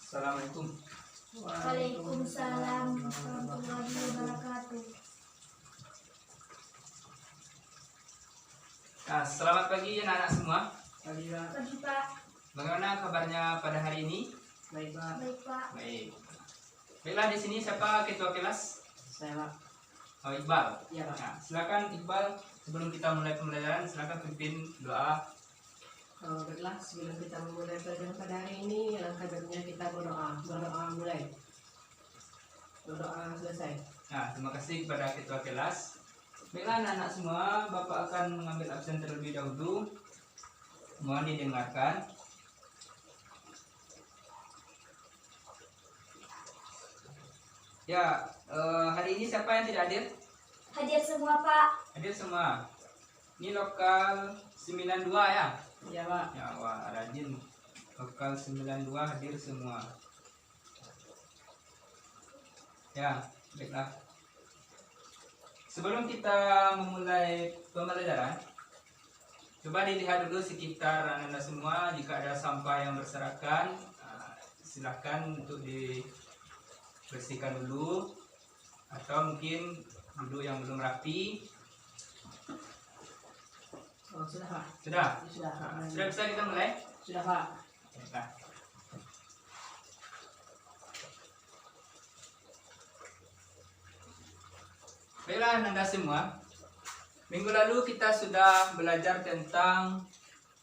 Assalamualaikum. Waalaikumsalam warahmatullahi wabarakatuh. Nah, selamat pagi anak-anak semua. Pagi Pak. Pagi Pak. Bagaimana kabarnya pada hari ini? Baik Pak. Baik Pak. Baik. Baiklah, di sini siapa ketua kelas? Saya Pak. Oh, Iqbal. Iya Pak. Nah, silakan Iqbal, sebelum kita mulai pembelajaran silakan pimpin doa. Baiklah, sebelum kita memulai pelajaran pada hari ini, alangkah baiknya kita berdoa. Berdoa mulai. Berdoa selesai. Nah, terima kasih kepada ketua kelas. Baiklah anak-anak semua, Bapak akan mengambil absen terlebih dahulu. Mohon didengarkan. Ya, hari ini siapa yang tidak hadir? Hadir semua Pak. Hadir semua. Ini lokal 92 ya? Iya Pak. Ya, wah, rajin. Lokal 92 hadir semua. Ya, baiklah. Sebelum kita memulai pembelajaran, coba dilihat dulu sekitar anda semua. Jika ada sampah yang berserakan, silakan untuk dibersihkan dulu. Atau mungkin duduk yang belum rapi. Oh, sudah Pak. Sudah? Sudah Pak. Sudah bisa kita mulai? Sudah Pak. Baiklah. Baiklah anda semua, minggu lalu kita sudah belajar tentang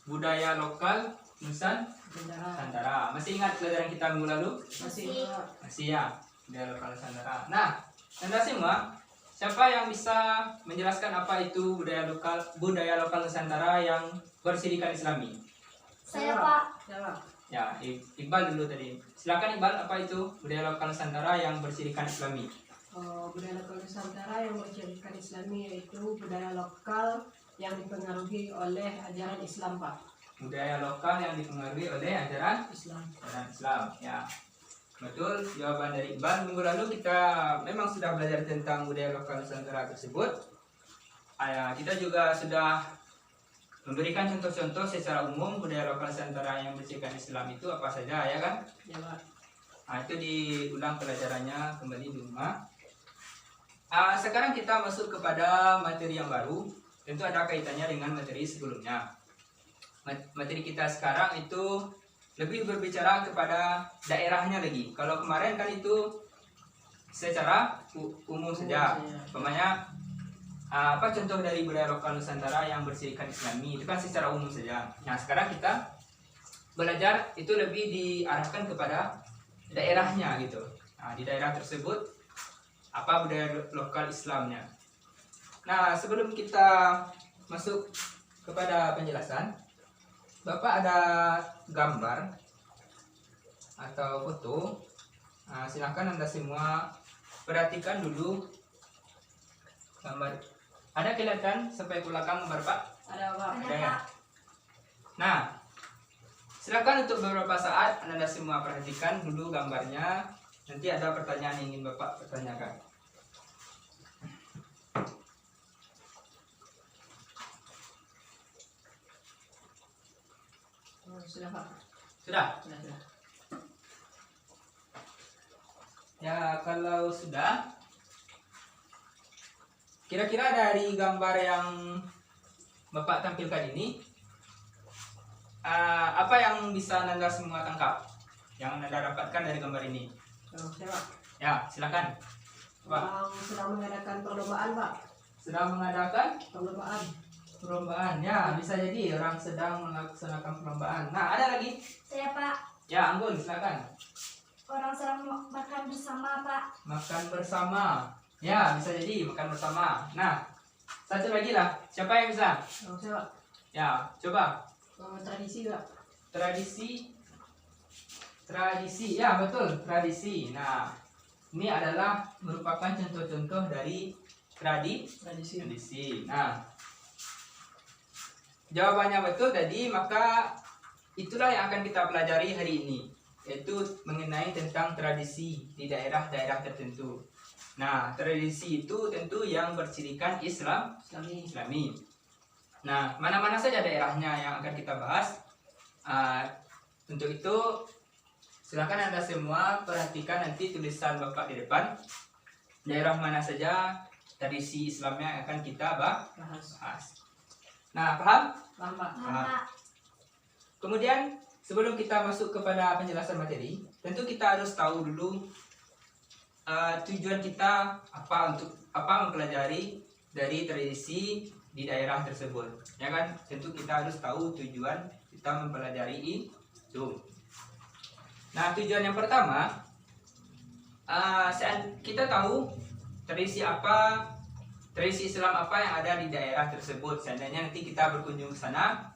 budaya lokal Nusantara. Masih ingat pelajaran kita minggu lalu? Masih Pak. Masih ya, budaya lokal Nusantara. Nah, anda semua, siapa yang bisa menjelaskan apa itu budaya lokal Nusantara yang bersirikan Islami? Saya Pak. Saya Pak. Ya, Iqbal dulu tadi. Silakan Iqbal, apa itu budaya lokal Nusantara yang bersirikan Islami? Budaya lokal Nusantara yang bercirikan Islami yaitu budaya lokal yang dipengaruhi oleh ajaran Islam Pak. Budaya lokal yang dipengaruhi oleh ajaran Islam. Islam. Ya, betul jawaban dari Iqbal. Minggu lalu kita memang sudah belajar tentang budaya lokal Nusantara tersebut. Kita juga sudah memberikan contoh-contoh secara umum budaya lokal Nusantara yang bersirikan Islam itu apa saja, ya kan? Ya Pak. Itu diulang pelajarannya kembali di rumah. Sekarang kita masuk kepada materi yang baru. Tentu ada kaitannya dengan materi sebelumnya. Materi kita sekarang itu lebih berbicara kepada daerahnya lagi. Kalau kemarin kan itu secara umum saja. Umpamanya apa contoh dari budaya lokal Nusantara yang bersirikan Islami, itu kan secara umum saja. Nah, sekarang kita belajar itu lebih diarahkan kepada daerahnya gitu. Nah, di daerah tersebut apa budaya lokal Islamnya. Nah, sebelum kita masuk kepada penjelasan, Bapak ada gambar atau foto. Silakan Anda semua perhatikan dulu gambar. Ada kelihatan sampai ke belakang gambar Pak? Ada Pak. Ada Ada ya? Pak. Nah, silakan untuk beberapa saat Anda semua perhatikan dulu gambarnya. Nanti ada pertanyaan yang ingin Bapak pertanyakan. Sudah Pak. Sudah? Sudah. Ya, kalau sudah, kira-kira dari gambar yang Bapak tampilkan ini, apa yang bisa Anda semua tangkap? Yang Anda dapatkan dari gambar ini? Saya Pak. Ya, silakan. Pak, Orang sedang mengadakan perlombaan Pak. sedang mengadakan Perlombaan. ya, bisa jadi orang sedang melaksanakan perlombaan. Nah, ada lagi? Saya Pak. Ya, Anggun, silakan. Orang sedang makan bersama Pak. Makan bersama. Ya, bisa jadi makan bersama. Nah, satu lagi lah. Siapa yang bisa? Saya Pak. Ya, coba. Tradisi Pak. Tradisi, ya betul, tradisi. Nah, ini adalah merupakan contoh-contoh dari tradisi. Nah, jawabannya betul tadi, maka itulah yang akan kita pelajari hari ini, yaitu mengenai tentang tradisi di daerah-daerah tertentu. Nah, tradisi itu tentu yang bercirikan Islami. Nah, mana-mana saja daerahnya yang akan kita bahas. Untuk itu Silakan Anda semua perhatikan nanti tulisan Bapak di depan. Daerah mana saja tradisi Islamnya yang akan kita bahas. Nah, paham? Paham, Pak? Paham, Pak. Kemudian sebelum kita masuk kepada penjelasan materi, tentu kita harus tahu dulu tujuan kita untuk mempelajari dari tradisi di daerah tersebut. Ya kan? Tentu kita harus tahu tujuan kita mempelajari itu. Nah, tujuan yang pertama, kita tahu tradisi Islam apa yang ada di daerah tersebut. Seandainya nanti kita berkunjung ke sana,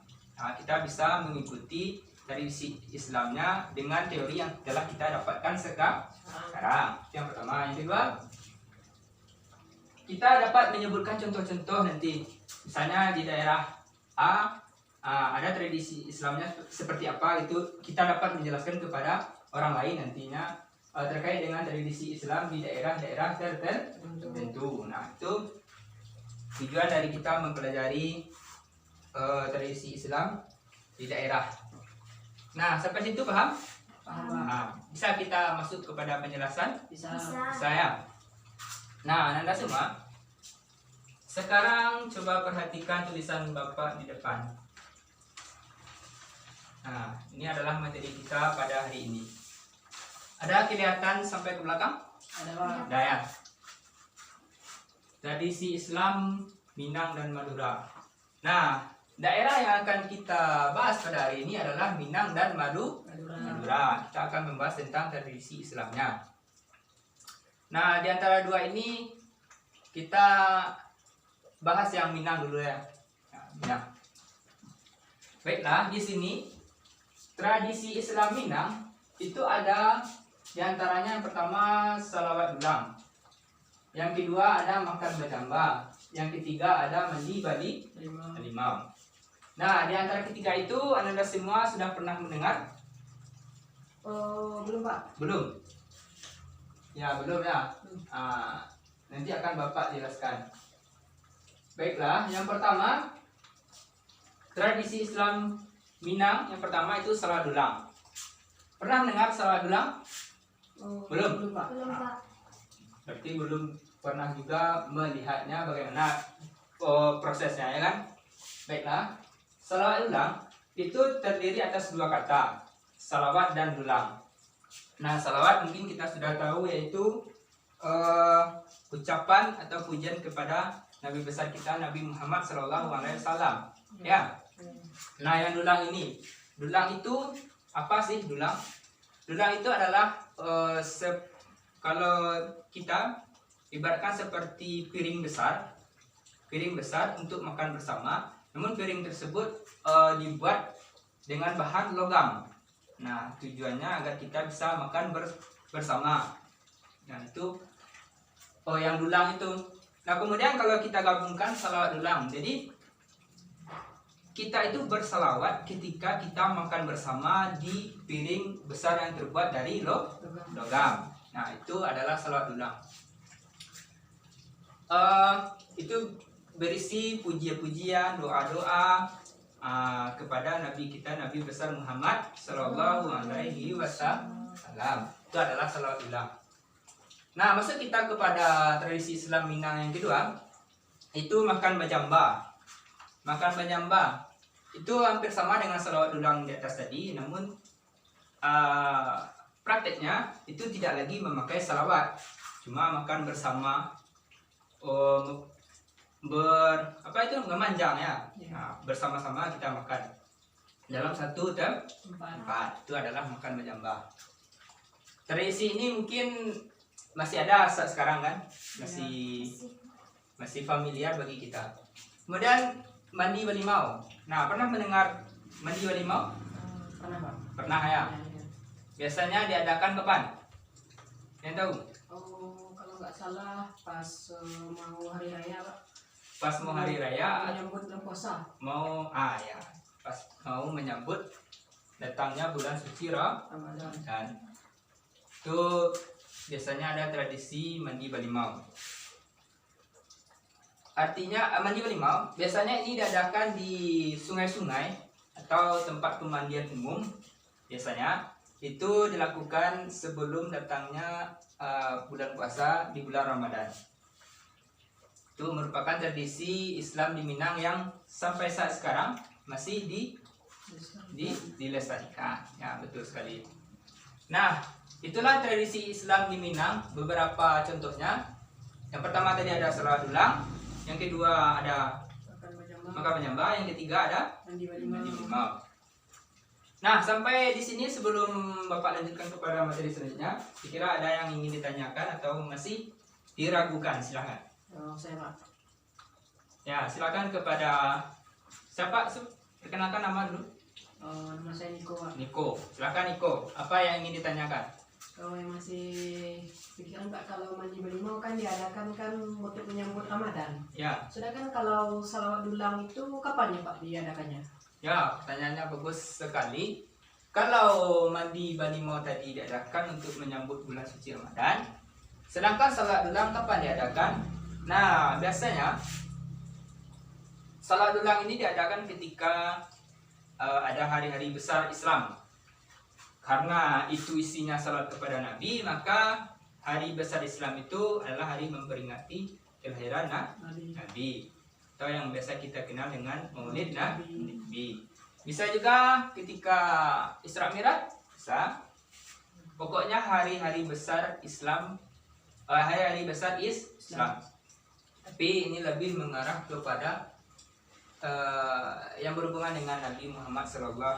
kita bisa mengikuti tradisi Islamnya dengan teori yang telah kita dapatkan sekarang. Itu yang pertama. Yang kedua, kita dapat menyebutkan contoh-contoh nanti. Misalnya di daerah A ada tradisi Islamnya seperti apa, itu kita dapat menjelaskan kepada orang lain nantinya terkait dengan tradisi Islam di daerah-daerah tertentu. Nah, itu tujuan dari kita mempelajari tradisi Islam di daerah. Nah, sampai situ paham? Paham, Pak? Nah, bisa kita masuk kepada penjelasan Bisa. saya. Nah, Anda semua, sekarang coba perhatikan tulisan Bapak di depan. Nah, ini adalah materi kita pada hari ini. Ada kelihatan sampai ke belakang? Ada, Pak? Ada ya. Tradisi Islam Minang dan Madura. Nah, daerah yang akan kita bahas pada hari ini adalah Minang dan Madura. Kita akan membahas tentang tradisi Islamnya. Nah, di antara dua ini kita bahas yang Minang dulu ya. Nah, Minang. Baiklah, di sini tradisi Islam Minang itu ada di antaranya yang pertama salawat dulang. Yang kedua ada makan berjamba. Yang ketiga ada mandi balik limau. Nah, di antara ketiga itu Anda semua sudah pernah mendengar? Belum, Pak? Belum? Ya, belum ya. Nanti akan Bapak jelaskan. Baiklah, yang pertama tradisi Islam Minang yang pertama itu salawat dulang. Pernah mendengar salawat dulang? Belum? Belum, Pak? Belum, Pak. Berarti belum pernah juga melihatnya bagaimana prosesnya, ya kan? Baiklah, salawat dulang itu terdiri atas dua kata, salawat dan dulang. Nah, salawat mungkin kita sudah tahu, yaitu ucapan atau pujian kepada Nabi besar kita Nabi Muhammad SAW. Ya. Nah, yang dulang itu apa sih dulang? Dulang itu adalah kalau kita ibaratkan seperti piring besar untuk makan bersama, namun piring tersebut dibuat dengan bahan logam. Nah, tujuannya agar kita bisa makan bersama. Nah, itu yang dulang itu. Nah, kemudian kalau kita gabungkan salawat dulang, jadi kita itu bersalawat ketika kita makan bersama di piring besar yang terbuat dari logam. Nah, itu adalah salawat dulang. Itu berisi pujian-pujian, doa-doa kepada Nabi kita, Nabi besar Muhammad Sallallahu Alaihi Wasallam. Itu adalah salawat dulang. Nah, masuk kita kepada tradisi Islam Minang yang kedua, itu makan bajamba. Makan bajamba itu hampir sama dengan salawat dulang di atas tadi, namun prakteknya itu tidak lagi memakai salawat, cuma makan bersama, memanjang ya. Nah, bersama-sama kita makan dalam satu tempat. Itu adalah makan bajamba. Tradisi ini mungkin masih ada saat sekarang kan, masih familiar bagi kita. Kemudian mandi balimau. Nah, pernah mendengar mandi balimau? Pernah, Pak? Pernah ya. Biasanya diadakan kapan? Yang tahu? Kalau nggak salah pas mau hari raya, Pak. Pas mau hari raya, Menyambut bulan puasa. pas mau menyambut datangnya bulan suci Ramadan. dan itu biasanya ada tradisi mandi balimau. Artinya mandi balimau biasanya ini diadakan di sungai-sungai atau tempat pemandian umum biasanya. itu dilakukan sebelum datangnya bulan puasa di bulan Ramadan. Itu merupakan tradisi Islam di Minang yang sampai saat sekarang masih dilestarikan. Ya, betul sekali. Nah, itulah tradisi Islam di Minang. Beberapa contohnya. Yang pertama tadi ada salat ulang, yang kedua ada makan menyembah, yang ketiga ada mandi malimau. Nah, sampai di sini sebelum Bapak lanjutkan kepada materi selanjutnya, kira ada yang ingin ditanyakan atau masih diragukan? Silakan. Saya Pak. Ya, silakan kepada siapa? Perkenalkan nama dulu. Nama saya Niko Pak. Niko. Silakan Niko. Apa yang ingin ditanyakan? Kalau yang masih pikiran Pak, kalau mandi malimau kan diadakan kan untuk menyambut Ramadan. Ya, Sedangkan kalau salawat dulang itu kapan ya Pak diadakannya? ya, pertanyaannya bagus sekali. Kalau mandi malimau tadi diadakan untuk menyambut bulan suci Ramadan, sedangkan salat dulang kapan diadakan? Nah, biasanya salat dulang ini diadakan ketika ada hari-hari besar Islam. Karena itu isinya salat kepada Nabi, maka hari besar Islam itu adalah hari memperingati kelahiran Nabi. Atau yang biasa kita kenal dengan Maulid Nabi. Bisa juga ketika Isra Mi'raj, bisa. Pokoknya hari-hari besar Islam, hari-hari besar Islam. Tapi ini lebih mengarah kepada yang berhubungan dengan Nabi Muhammad SAW.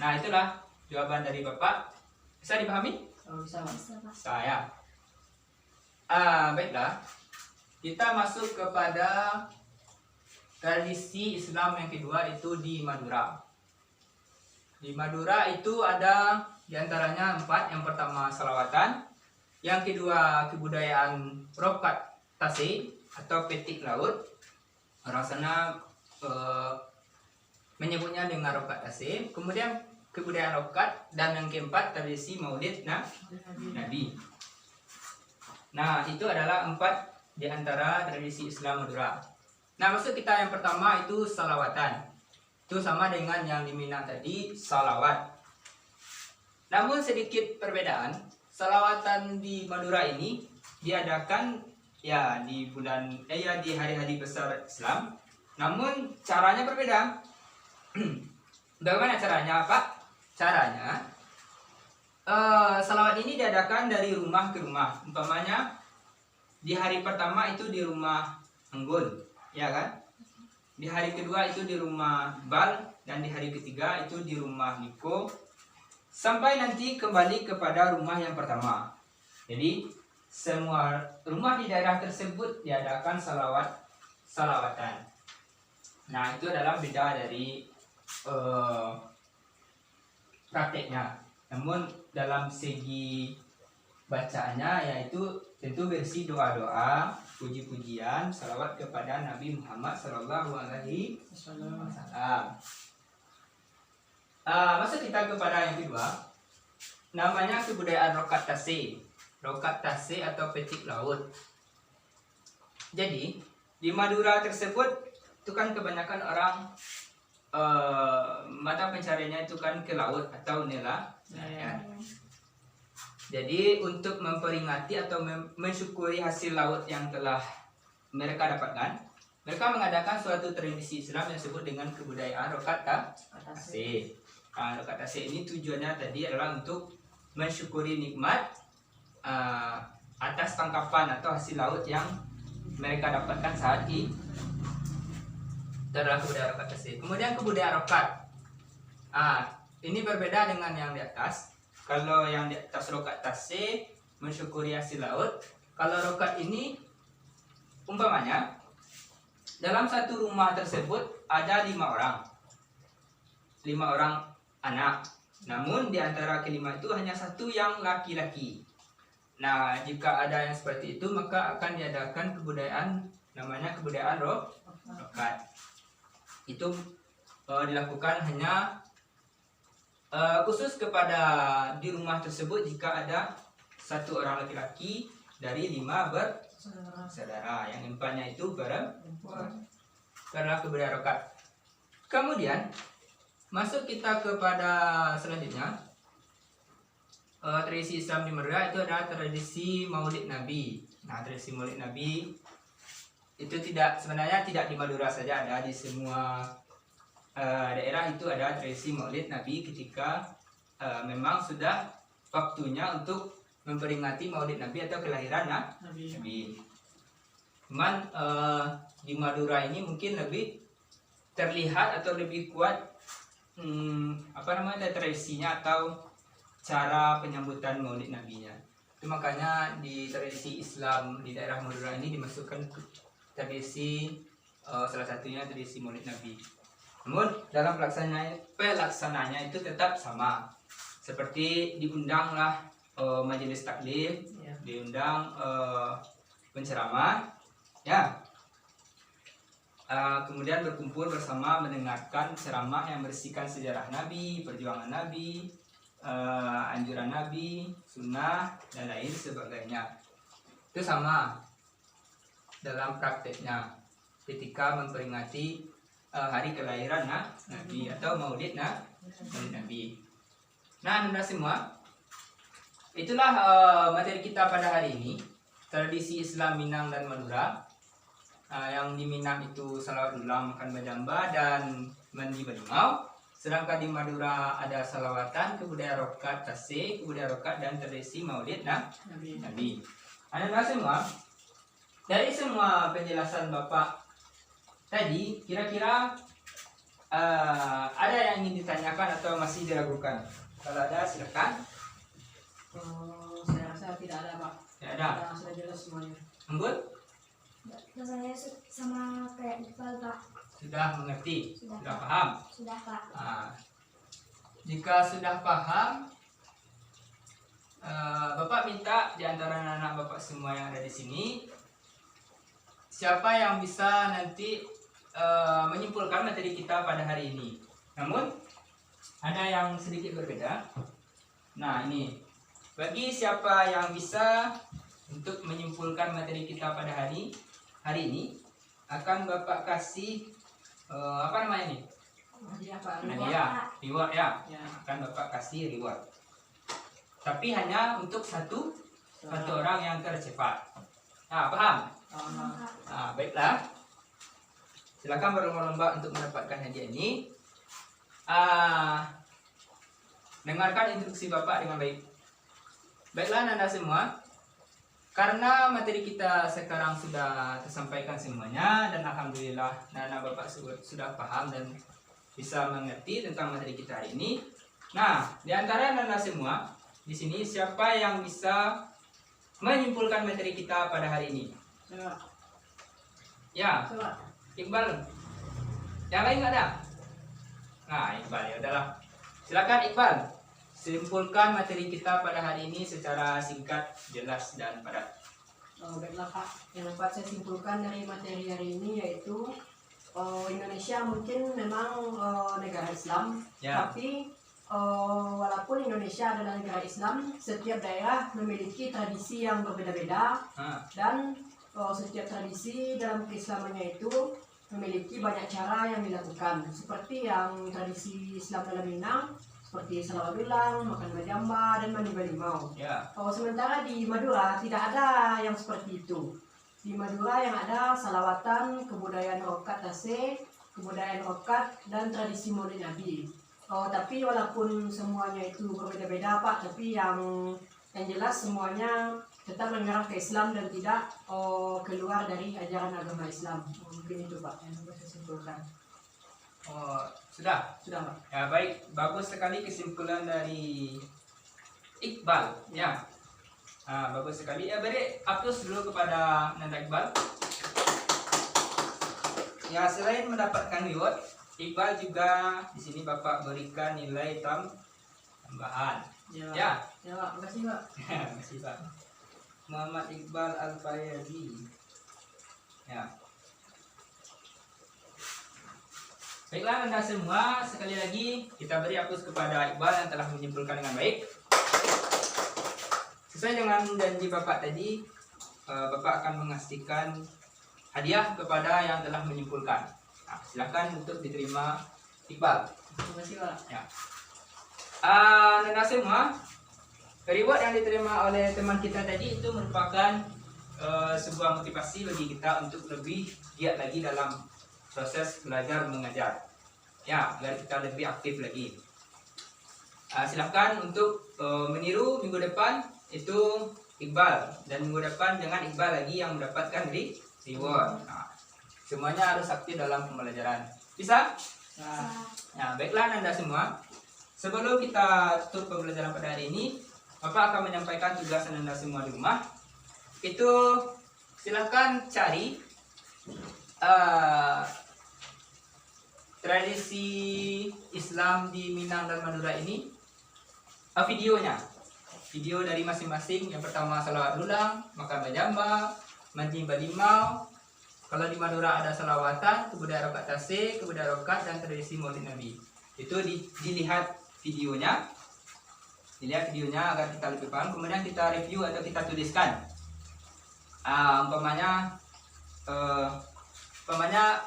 Nah, itulah jawaban dari Bapak. Bisa dipahami? Bisa Pak. Bisa, Pak. Saya. Baiklah. Kita masuk kepada tradisi Islam yang kedua, itu di Madura. Di Madura itu ada diantaranya 4. Yang pertama salawatan, yang kedua kebudayaan rokat tase atau petik laut. Orang sana menyebutnya dengan rokat tase. Kemudian kebudayaan rokat, dan yang keempat tradisi Maulid Nabi. Nah, itu adalah 4 di antara tradisi Islam Madura. Nah, maksud kita yang pertama itu salawatan. Itu sama dengan yang di Minang tadi, salawat. Namun sedikit perbedaan. Salawatan di Madura ini diadakan ya di bulan di hari-hari besar Islam. Namun caranya berbeda. Bagaimana caranya, Pak? Caranya salawat ini diadakan dari rumah ke rumah. Umpamanya di hari pertama itu di rumah Anggun, ya kan? Di hari kedua itu di rumah Bal, dan di hari ketiga itu di rumah Niko, sampai nanti kembali kepada rumah yang pertama. Jadi semua rumah di daerah tersebut diadakan salawatan. Nah, itu adalah beda dari prakteknya. Namun dalam segi bacaannya yaitu tentu versi doa-doa, puji-pujian, salawat kepada Nabi Muhammad SAW. Masuk kita kepada yang kedua, namanya kebudayaan rokat tase. Rokat tase atau petik laut. Jadi di Madura tersebut itu kan kebanyakan orang mata pencariannya itu kan ke laut atau nelayan. Jadi untuk memperingati atau mensyukuri hasil laut yang telah mereka dapatkan, mereka mengadakan suatu tradisi Islam yang disebut dengan kebudayaan rokat tase. Rokat tase ini tujuannya tadi adalah untuk mensyukuri nikmat atas tangkapan atau hasil laut yang mereka dapatkan saat ini. Itu adalah kebudayaan rokat tase. Kemudian kebudayaan rokat. Ini berbeda dengan yang di atas. Kalau yang di atas rokat tase mensyukuri hasil laut. Kalau rokat ini umpamanya dalam satu rumah tersebut ada 5 orang. 5 orang anak. Namun di antara kelima itu hanya 1 yang laki-laki. Nah, jika ada yang seperti itu maka akan diadakan kebudayaan namanya kebudayaan rokat. Itu dilakukan hanya khusus kepada di rumah tersebut jika ada 1 orang laki-laki dari 5 bersaudara, yang empatnya itu perempuan. Karena kebudayaan rokat. Kemudian masuk kita kepada selanjutnya. Tradisi Islam di Madura itu adalah tradisi Maulid Nabi. Nah, tradisi Maulid Nabi itu sebenarnya tidak di Madura saja, ada di semua daerah itu ada tradisi Maulid Nabi ketika memang sudah waktunya untuk memperingati Maulid Nabi atau kelahiran Nabi. Cuman di Madura ini mungkin lebih terlihat atau lebih kuat tradisinya atau cara penyambutan Maulid Nabinya. Itu makanya di tradisi Islam di daerah Madura ini dimasukkan tradisi salah satunya tradisi Maulid Nabi. Namun dalam pelaksananya itu tetap sama. Seperti diundanglah majelis taklim, Ya. diundang penceramah, ya. Kemudian berkumpul bersama mendengarkan ceramah yang berisikan sejarah Nabi, perjuangan Nabi, anjuran Nabi, sunnah, dan lain sebagainya. Itu sama dalam prakteknya ketika memperingati hari kelahiran Nabi atau Maulid Nabi. Nah, Anda semua, itulah materi kita pada hari ini, tradisi Islam Minang dan Madura. Yang di Minang itu salawat ulang, makan bajamba, dan mandi balimau. Sedangkan di Madura ada salawatan, kebudayaan rokat, tasik, kebudayaan rokat, dan tradisi Maulid Nabi. Anda semua, dari semua penjelasan Bapak tadi, kira-kira ada yang ingin ditanyakan atau masih diragukan? Kalau ada, silakan. Saya rasa tidak ada, Pak. Tidak ada. Sudah jelas semuanya. Anggun? Rasanya sama kayak Iqbal, Pak. Sudah mengerti? Sudah. Sudah paham? Sudah, Pak. Jika sudah paham, Bapak minta di antara anak-anak Bapak semua yang ada di sini, siapa yang bisa nanti menyimpulkan materi kita pada hari ini. Namun ada yang sedikit berbeda. Nah, ini bagi siapa yang bisa untuk menyimpulkan materi kita pada hari ini, akan Bapak kasih apa namanya ini? Hadiah, Pak. Hadiah, reward ya. Ya. Akan Bapak kasih reward. Tapi hanya untuk satu orang yang tercepat. Nah, paham? Nah, baiklah. Silakan berlomba-lomba untuk mendapatkan hadiah ini. Dengarkan instruksi Bapak dengan baik. Baiklah, Anda semua. Karena materi kita sekarang sudah tersampaikan semuanya, dan alhamdulillah Nana Bapak sudah paham dan bisa mengerti tentang materi kita hari ini. Nah, di antara Nana semua di sini, siapa yang bisa menyimpulkan materi kita pada hari ini? Coba. Ya, Coba. Iqbal. Yang lain nggak ada? Nah, Iqbal, ya udahlah. Silakan Iqbal. Simpulkan materi kita pada hari ini secara singkat, jelas, dan padat. Baiklah, Pak. Yang dapat saya simpulkan dari materi hari ini yaitu Indonesia mungkin memang negara Islam, Ya. tapi walaupun Indonesia adalah negara Islam, setiap daerah memiliki tradisi yang berbeda-beda, dan setiap tradisi dalam keislamannya itu memiliki banyak cara yang dilakukan, seperti yang tradisi Islam dalam Minang, seperti salawat ulang, makan bajamba, dan mandi balimau. Ya. Sementara di Madura tidak ada yang seperti itu. Di Madura yang ada salawatan, kebudayaan rokat tasik, kebudayaan rokat, dan tradisi Maulid Nabi. Tapi walaupun semuanya itu berbeda-beda, Pak, tapi yang jelas semuanya tetap mengarah ke Islam dan tidak keluar dari ajaran agama Islam. Mungkin itu, Pak, yang dapat saya simpulkan. Sudah. Sudah, Pak. Ya, baik, bagus sekali kesimpulan dari Iqbal. Ya, bagus sekali. Ya, beri aplaus dulu kepada Nanda Iqbal. Ya, selain mendapatkan reward, Iqbal juga di sini Bapak berikan nilai tambahan. Ya. Ya, Pak. Makasih, Pak. Masih Pak. Muhammad Iqbal Al-Fayyadi. Ya. Baiklah Anda semua, sekali lagi kita beri aplaus kepada Iqbal yang telah menyimpulkan dengan baik. Sesuai dengan janji Bapak tadi, Bapak akan mengasihkan hadiah kepada yang telah menyimpulkan. Nah, silakan untuk diterima Iqbal. Terima kasih Pak. Ya. Nanda semua, reward yang diterima oleh teman kita tadi itu merupakan sebuah motivasi bagi kita untuk lebih giat lagi dalam proses belajar mengajar. Ya, agar kita lebih aktif lagi. Silahkan untuk meniru minggu depan itu Iqbal, dan minggu depan dengan Iqbal lagi yang mendapatkan reward. Nah, semuanya harus aktif dalam pembelajaran. Bisa? Nah, Nah, baiklah Nanda semua. Sebelum kita tutup pembelajaran pada hari ini, Bapak akan menyampaikan tugas Nanda semua di rumah. Itu silahkan cari tradisi Islam di Minang dan Madura ini, videonya. Video dari masing-masing. Yang pertama salawat dulang, makan bajamba, mancing balimau. Kalau di Madura ada salawatan, kebudayaan rokat tasik, kebudayaan rokat, dan tradisi maulid Nabi. Itu dilihat videonya. Dilihat videonya agar kita lebih paham. Kemudian kita review atau kita tuliskan. Umpamanya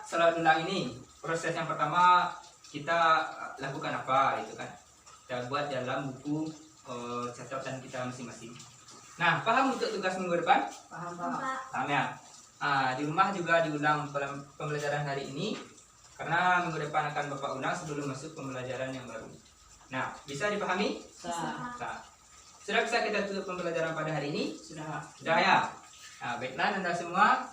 salawat dulang ini, proses yang pertama kita lakukan apa, itu kan. Kita buat dalam buku catatan kita masing-masing. Nah, paham untuk tugas minggu depan? paham Pak. Pak. Paham ya? Di rumah juga diulang pembelajaran hari ini, karena minggu depan akan Bapak ulang sebelum masuk pembelajaran yang baru. Nah, bisa dipahami? Sah. Nah, sudah bisa kita tutup pembelajaran pada hari ini? Sudah. Sudah ya? Nah, baiklah Anda semua,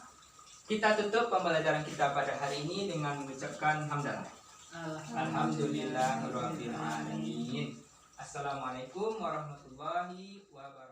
kita tutup pembelajaran kita pada hari ini dengan mengucapkan hamdalah. Alhamdulillahirrahmanirrahim. Assalamualaikum warahmatullahi wabarakatuh.